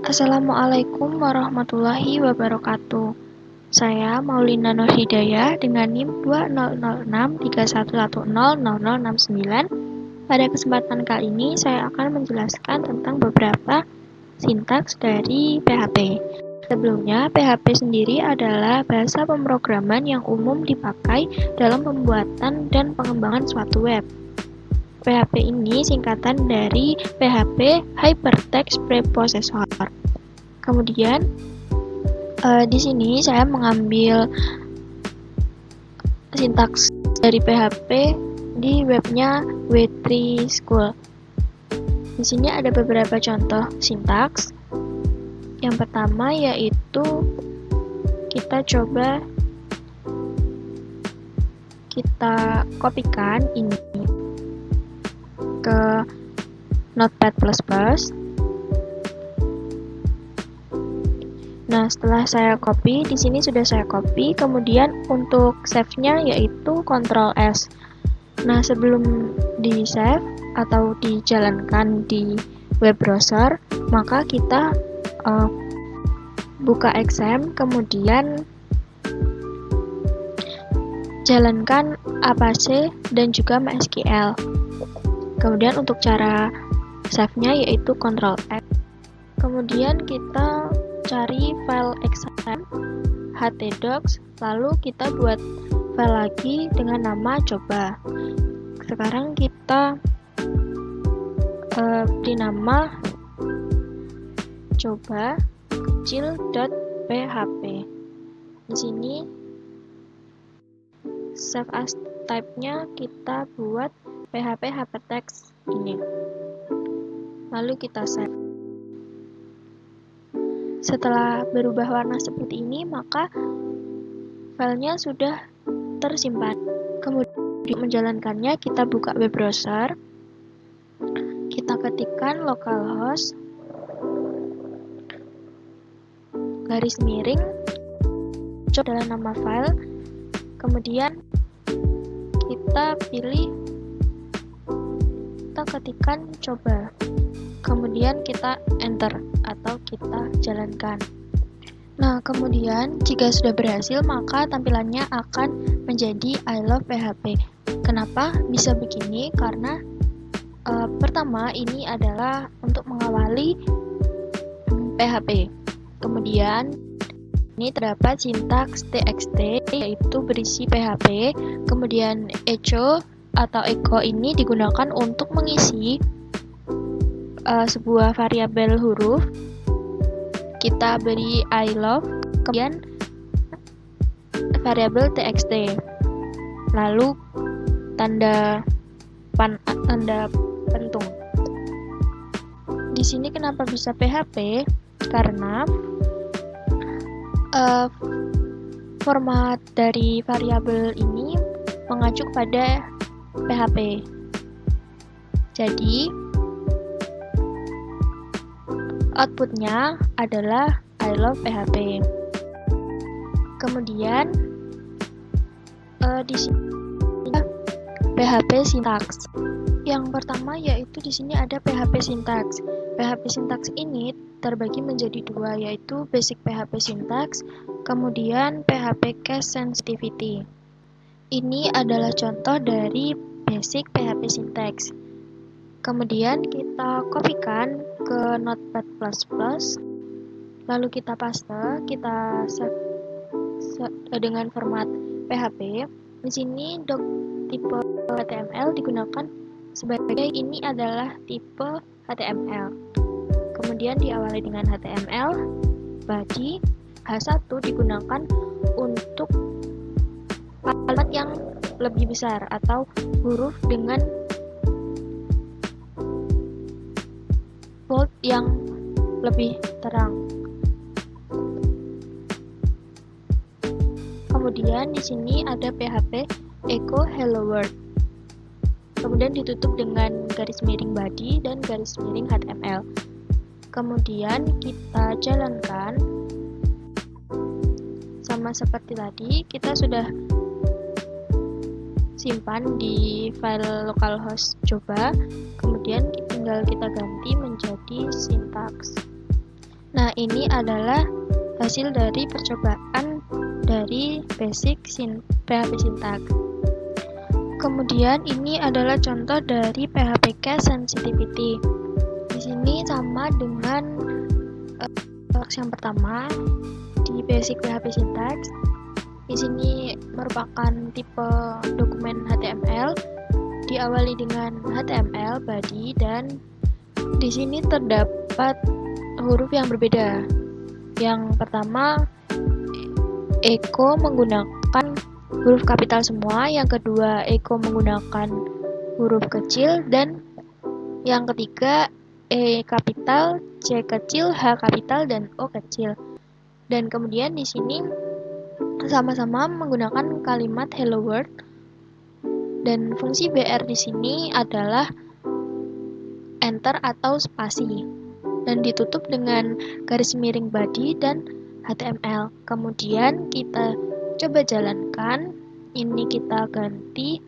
Assalamualaikum warahmatullahi wabarakatuh. Saya Maulina Nur Hidayah dengan NIM 200631100069. Pada kesempatan kali ini saya akan menjelaskan tentang beberapa sintaks dari PHP. Sebelumnya, PHP sendiri adalah bahasa pemrograman yang umum dipakai dalam pembuatan dan pengembangan suatu web. PHP ini singkatan dari PHP Hypertext Preprocessor. Kemudian di sini saya mengambil sintaks dari PHP di webnya W3 School. Di sini ada beberapa contoh sintaks. Yang pertama yaitu kita kopikan ini ke Notepad++. Nah, setelah saya copy, di sini sudah saya copy, kemudian untuk save-nya yaitu Ctrl S. Nah, sebelum di-save atau dijalankan di web browser, maka kita buka XAMPP, kemudian jalankan Apache dan juga MySQL. Kemudian untuk cara save-nya yaitu Ctrl X. Kemudian kita cari file XAMPP, htdocs, lalu kita buat file lagi dengan nama coba. Sekarang kita beri nama coba kecil.php. Di sini save as type-nya kita buat PHP Hypertext ini. Lalu kita save. Setelah berubah warna seperti ini, maka filenya sudah tersimpan. Kemudian menjalankannya, kita buka web browser, kita ketikkan localhost garis miring adalah nama file, kemudian kita ketikkan coba, kemudian kita enter atau kita jalankan. Nah, kemudian jika sudah berhasil, maka tampilannya akan menjadi I love PHP. Kenapa bisa begini? Karena pertama ini adalah untuk mengawali PHP. Kemudian ini terdapat sintaks txt yaitu berisi PHP. Kemudian echo atau echo ini digunakan untuk mengisi sebuah variabel huruf. Kita beri I love, kemudian variabel txt, lalu tanda pentung. Di sini kenapa bisa PHP? Karena format dari variabel ini mengacu pada PHP. Jadi outputnya adalah I love PHP. Kemudian di sini PHP sintaks. Yang pertama yaitu di sini ada PHP sintaks. PHP sintaks ini terbagi menjadi dua, yaitu basic PHP sintaks, kemudian PHP case sensitivity. Ini adalah contoh dari basic PHP sintaks. Kemudian kita kopikan ke Notepad++, lalu kita paste, kita save dengan format PHP. Di sini tipe HTML digunakan sebagai ini adalah tipe HTML. Kemudian diawali dengan HTML, body, H1 digunakan untuk kalimat yang lebih besar atau huruf dengan bold yang lebih terang. Kemudian di sini ada PHP echo hello world. Kemudian ditutup dengan garis miring body dan garis miring HTML. Kemudian kita jalankan. Sama seperti tadi, kita sudah simpan di file localhost coba, kemudian tinggal kita ganti menjadi sintaks. Nah, ini adalah hasil dari percobaan dari PHP Syntax. Kemudian ini adalah contoh dari PHP Case Sensitivity. Di sini sama dengan yang pertama di basic PHP Syntax. Di sini merupakan tipe dokumen HTML, diawali dengan HTML body, dan di sini terdapat huruf yang berbeda. Yang pertama, Echo menggunakan huruf kapital semua, yang kedua Echo menggunakan huruf kecil, dan yang ketiga E kapital, C kecil, H kapital, dan O kecil. Dan kemudian di sini sama-sama menggunakan kalimat hello world, dan fungsi BR di sini adalah enter atau spasi, dan ditutup dengan garis miring body dan HTML. Kemudian kita coba jalankan, ini kita ganti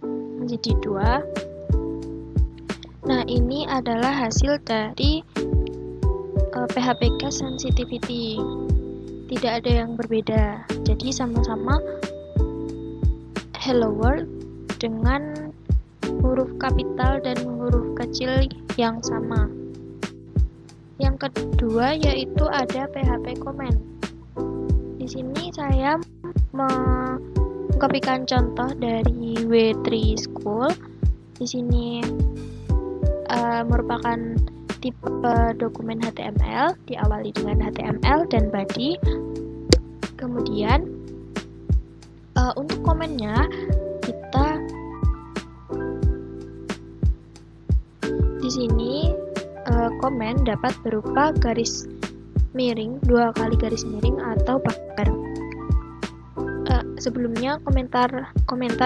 menjadi 2. Nah, ini adalah hasil dari PHP Case Sensitivity. Tidak ada yang berbeda, jadi sama-sama hello world dengan huruf kapital dan huruf kecil yang sama. Yang kedua yaitu ada PHP Comment. Di sini saya mengkopikan contoh dari W3 School. Di sini merupakan tipe dokumen HTML, diawali dengan HTML dan body. Kemudian untuk komennya kita di sini komen dapat berupa garis miring, 2 kali garis miring atau bakar. Sebelumnya komentar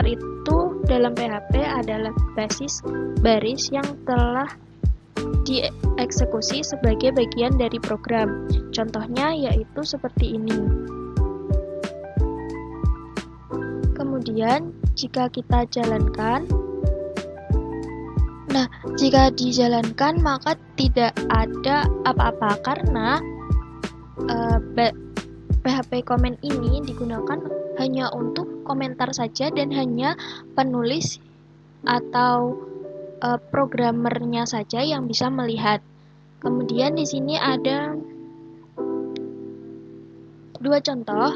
itu dalam PHP adalah baris yang telah dieksekusi sebagai bagian dari program. Contohnya yaitu seperti ini. Kemudian jika kita jalankan, nah jika dijalankan maka tidak ada apa-apa karena PHP comment ini digunakan hanya untuk komentar saja dan hanya penulis atau programmernya saja yang bisa melihat. Kemudian di sini ada 2 contoh.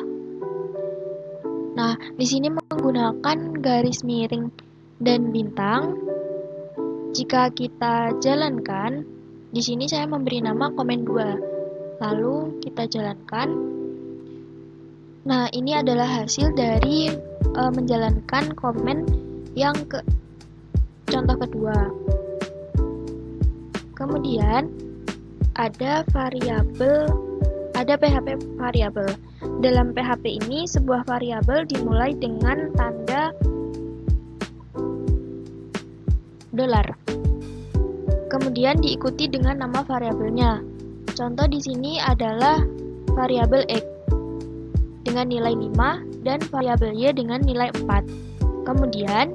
Nah, di sini menggunakan garis miring dan bintang. Jika kita jalankan, di sini saya memberi nama komen 2. Lalu kita jalankan. Nah, ini adalah hasil dari menjalankan komen yang contoh kedua. Kemudian ada PHP variabel. Dalam PHP ini sebuah variabel dimulai dengan tanda $. Kemudian diikuti dengan nama variabelnya. Contoh di sini adalah variabel X dengan nilai 5 dan variabel Y dengan nilai 4. Kemudian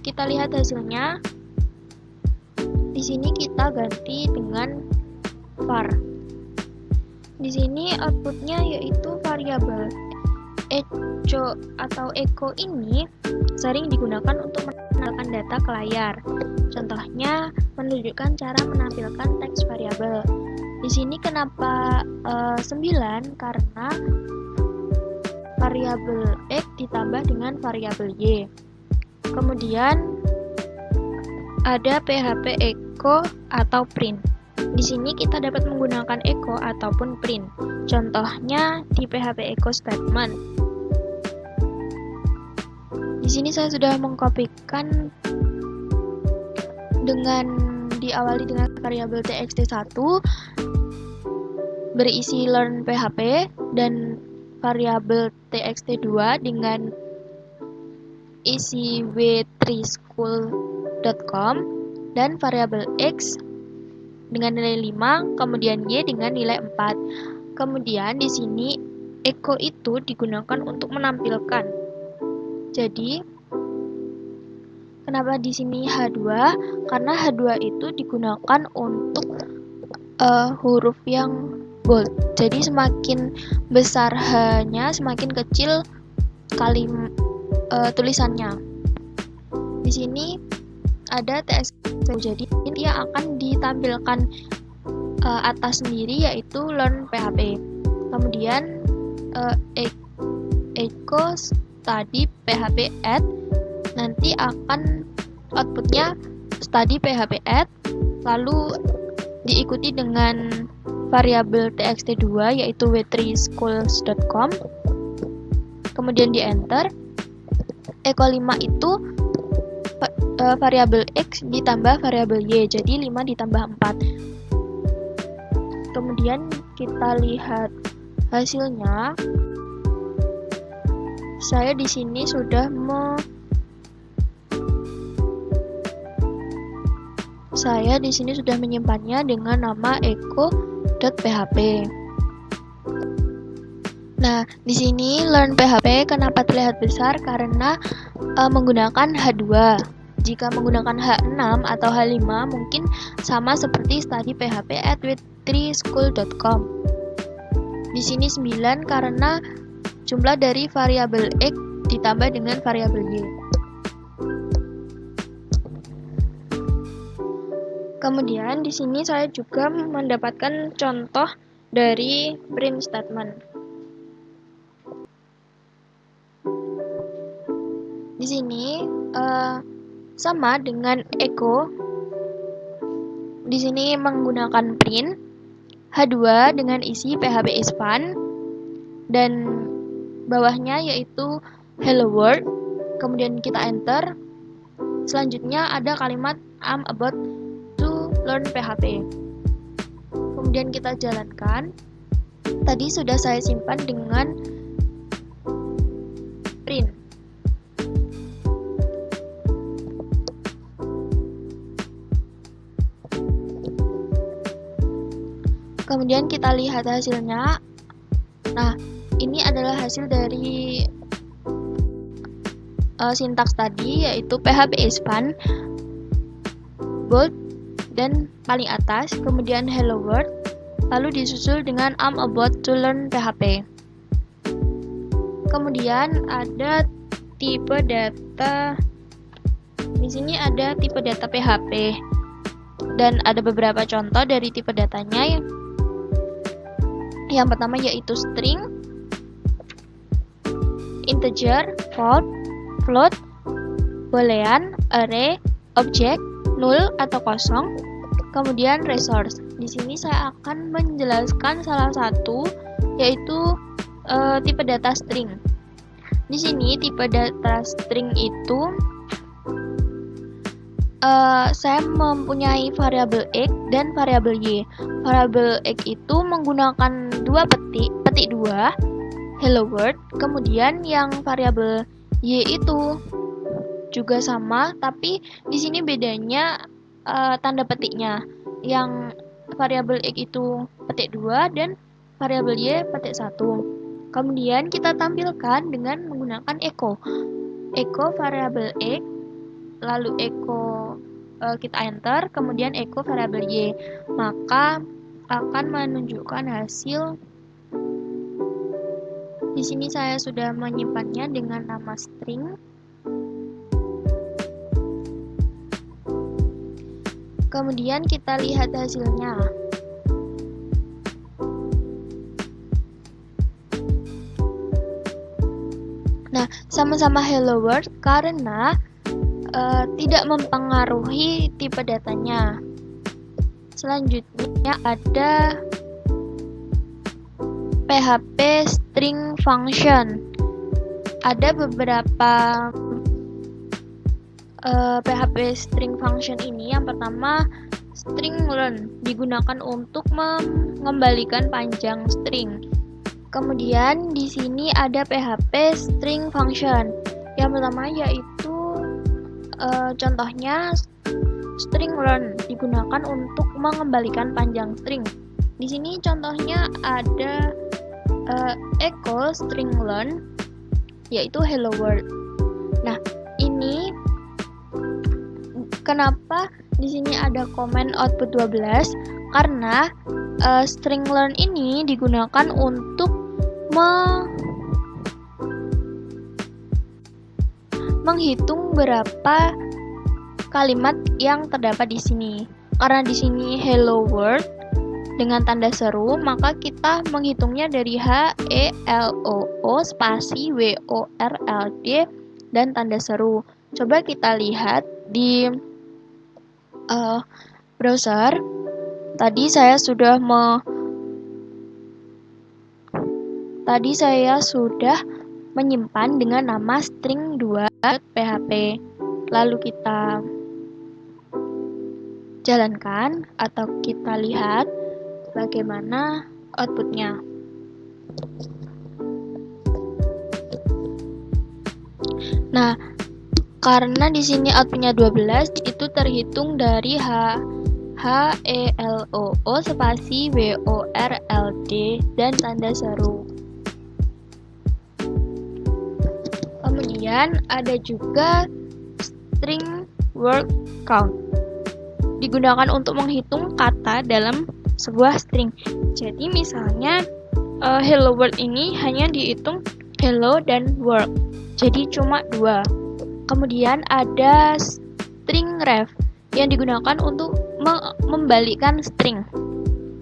kita lihat hasilnya. Di sini kita ganti dengan var. Di sini outputnya yaitu variabel echo atau echo ini sering digunakan untuk menampilkan data ke layar. Contohnya menunjukkan cara menampilkan teks variabel. Di sini kenapa 9? Karena variabel X ditambah dengan variabel Y. Kemudian ada PHP echo atau print. Di sini kita dapat menggunakan echo ataupun print. Contohnya di PHP echo statement. Di sini saya sudah mengkopikan dengan diawali dengan variabel txt1 berisi learn PHP dan variabel txt2 dengan isi w3school.com dan variabel X dengan nilai 5, kemudian Y dengan nilai 4. Kemudian di sini echo itu digunakan untuk menampilkan. Jadi kenapa di sini H2? Karena H2 itu digunakan untuk huruf yang bold. Jadi semakin besar H-nya, semakin kecil tulisannya. Di sini ada TXT, jadi dia akan ditampilkan atas sendiri, yaitu Learn PHP. Kemudian echo study PHP add, nanti akan outputnya study PHP add, lalu diikuti dengan variabel txt2 yaitu w3schools.com, kemudian di enter. Echo 5 itu variabel x ditambah variabel y, jadi 5 ditambah 4. Kemudian kita lihat hasilnya. Saya di sini sudah menyimpannya dengan nama echo.php. Nah, di sini Learn PHP kenapa terlihat besar? Karena menggunakan H2. Jika menggunakan H6 atau H5 mungkin sama seperti study PHP at w3school.com. Di sini 9 karena jumlah dari variabel x ditambah dengan variabel y. Kemudian di sini saya juga mendapatkan contoh dari print statement. Di sini sama dengan echo. Di sini menggunakan print H2 dengan isi PHP is fun, dan bawahnya yaitu hello world. Kemudian kita enter. Selanjutnya ada kalimat I'm about to learn PHP. Kemudian kita jalankan. Tadi sudah saya simpan dengan print. Kemudian kita lihat hasilnya. Nah, ini adalah hasil dari sintaks tadi, yaitu PHP is fun, bold, dan paling atas, kemudian hello world, lalu disusul dengan I'm about to learn PHP. Kemudian ada tipe data. Di sini ada tipe data PHP, dan ada beberapa contoh dari tipe datanya. Yang pertama yaitu string, integer, float, boolean, array, object, null atau kosong, kemudian resource. Di sini saya akan menjelaskan salah satu, yaitu tipe data string. Di sini tipe data string itu saya mempunyai variabel x dan variabel y. Variabel x itu menggunakan petik 2 hello world, kemudian yang variabel y itu juga sama, tapi di sini bedanya tanda petiknya. Yang variabel x itu petik 2 dan variabel y petik 1. Kemudian kita tampilkan dengan menggunakan echo variabel x, lalu echo kita enter, kemudian echo variabel y, maka akan menunjukkan hasil. Di sini saya sudah menyimpannya dengan nama string. Kemudian kita lihat hasilnya. Nah, sama-sama hello world karena tidak mempengaruhi tipe datanya. Selanjutnya ada PHP string function. Ada beberapa PHP string function ini. Yang pertama, string learn digunakan untuk mengembalikan panjang string. Kemudian di sini ada PHP string function. Yang pertama yaitu contohnya string learn digunakan untuk mengembalikan panjang string. Di sini contohnya ada echo string learn yaitu hello world. Nah, ini kenapa di sini ada komen output 12? Karena string learn ini digunakan untuk menghitung berapa kalimat yang terdapat di sini. Karena di sini hello world dengan tanda seru, maka kita menghitungnya dari HELLO spasi WORLD dan tanda seru. Coba kita lihat di browser. Tadi saya sudah menyimpan dengan nama string2.php. Lalu kita jalankan atau kita lihat bagaimana outputnya. Nah, karena di sini outputnya 12, itu terhitung dari HELLO spasi WORLD dan tanda seru. Kemudian ada juga string word count. Digunakan untuk menghitung kata dalam sebuah string. Jadi misalnya hello world ini hanya dihitung hello dan world. Jadi cuma 2. Kemudian ada string ref yang digunakan untuk membalikkan string.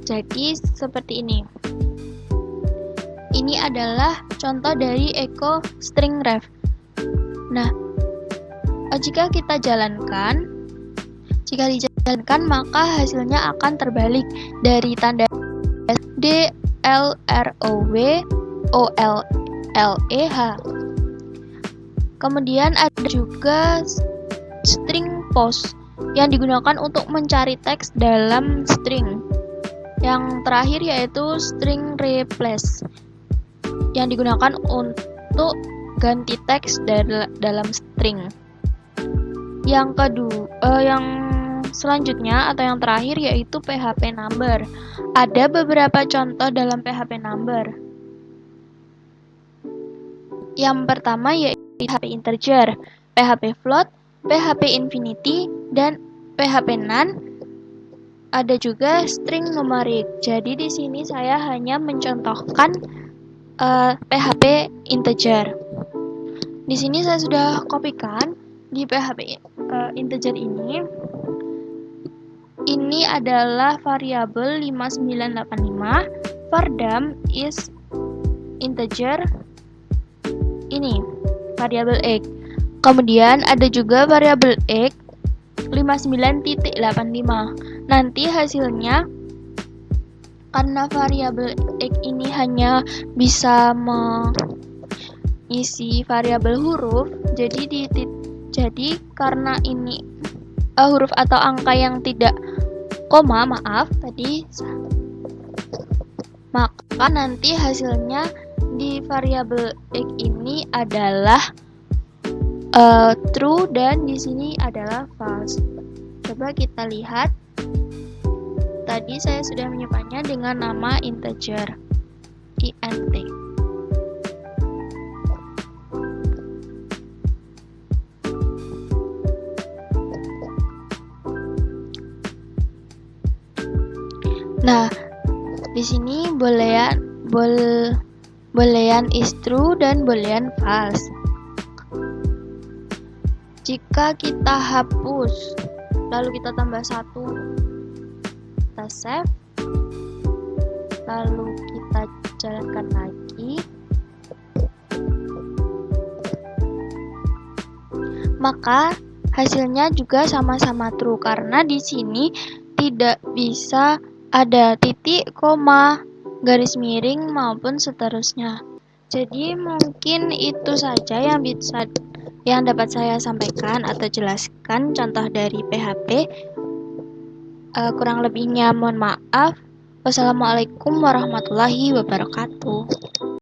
Jadi seperti ini. Ini adalah contoh dari echo string ref. Nah, jika dijalankan maka hasilnya akan terbalik dari tanda DLROW OLLEH. Kemudian ada juga string post yang digunakan untuk mencari teks dalam string. Yang terakhir yaitu string replace yang digunakan untuk ganti teks dalam string. Yang selanjutnya atau yang terakhir yaitu PHP number. Ada beberapa contoh dalam PHP number. Yang pertama yaitu PHP integer, PHP float, PHP infinity, dan PHP none. Ada juga string numerik. Jadi di sini saya hanya mencontohkan PHP integer. Di sini saya sudah kopikan di PHP integer ini. Ini adalah variabel 5985 var_dam is integer. Ini variabel x. Kemudian ada juga variabel x 59.85. Nanti hasilnya, karena variabel x ini hanya bisa mengisi variabel huruf, jadi karena ini huruf atau angka yang tidak koma, maka nanti hasilnya di variabel x ini adalah true dan di sini adalah false. Coba kita lihat. Tadi saya sudah menyimpannya dengan nama integer int. Nah, di sini boolean is true dan boolean false. Jika kita hapus, lalu kita tambah 1, kita save, lalu kita jalankan lagi, maka hasilnya juga sama-sama true karena di sini tidak bisa ada titik, koma, garis miring maupun seterusnya. Jadi mungkin itu saja yang dapat saya sampaikan atau jelaskan contoh dari PHP. Kurang lebihnya mohon maaf. Wassalamualaikum warahmatullahi wabarakatuh.